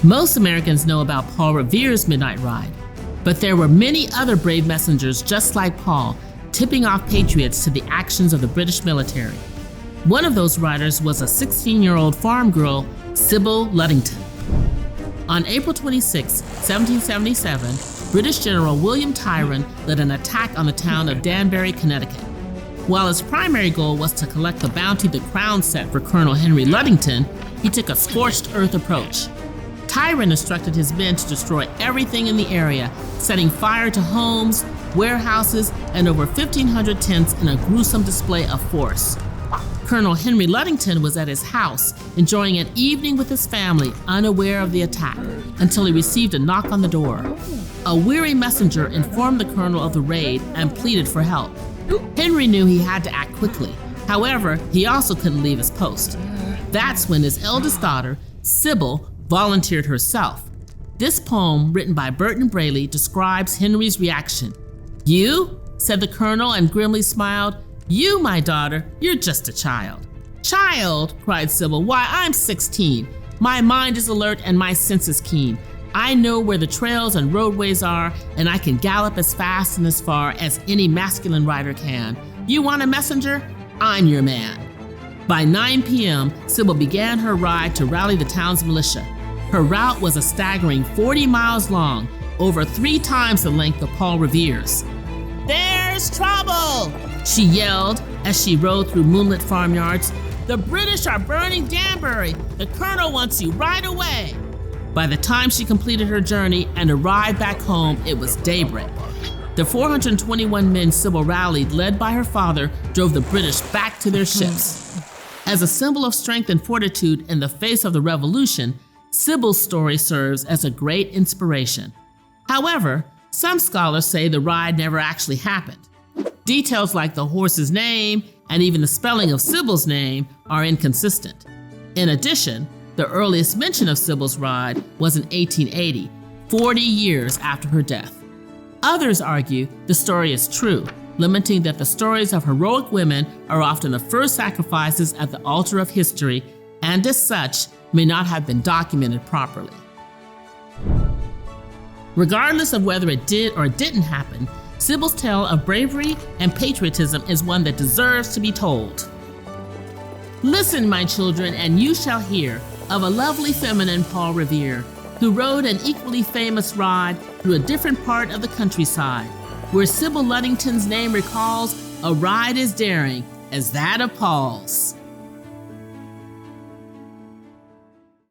Most Americans know about Paul Revere's midnight ride, but there were many other brave messengers just like Paul, tipping off patriots to the actions of the British military. One of those riders was a 16-year-old farm girl, Sybil Ludington. On April 26, 1777, British General William Tryon led an attack on the town of Danbury, Connecticut. While his primary goal was to collect the bounty the Crown set for Colonel Henry Ludington, he took a scorched earth approach. Tryon instructed his men to destroy everything in the area, setting fire to homes, warehouses, and over 1,500 tents in a gruesome display of force. Colonel Henry Ludington was at his house, enjoying an evening with his family, unaware of the attack, until he received a knock on the door. A weary messenger informed the colonel of the raid and pleaded for help. Henry knew he had to act quickly. However, he also couldn't leave his post. That's when his eldest daughter, Sybil, volunteered herself. This poem, written by Burton Braley, describes Henry's reaction. "You?" said the colonel and grimly smiled. "You, my daughter, you're just a child." "Child?" cried Sybil. "Why, I'm 16. My mind is alert and my sense is keen. I know where the trails and roadways are, and I can gallop as fast and as far as any masculine rider can. You want a messenger? I'm your man." By 9 p.m., Sybil began her ride to rally the town's militia. Her route was a staggering 40 miles long, over 3 times the length of Paul Revere's. "There's trouble!" she yelled as she rode through moonlit farmyards. "The British are burning Danbury. The colonel wants you right away." By the time she completed her journey and arrived back home, it was daybreak. The 421 men Sybil rallied, led by her father, drove the British back to their ships. As a symbol of strength and fortitude in the face of the revolution, Sybil's story serves as a great inspiration. However, some scholars say the ride never actually happened. Details like the horse's name and even the spelling of Sybil's name are inconsistent. In addition, the earliest mention of Sybil's ride was in 1880, 40 years after her death. Others argue the story is true, lamenting that the stories of heroic women are often the first sacrifices at the altar of history, and as such, may not have been documented properly. Regardless of whether it did or didn't happen, Sybil's tale of bravery and patriotism is one that deserves to be told. Listen, my children, and you shall hear of a lovely feminine, Paul Revere, who rode an equally famous ride through a different part of the countryside, where Sybil Ludington's name recalls a ride as daring as that of Paul's.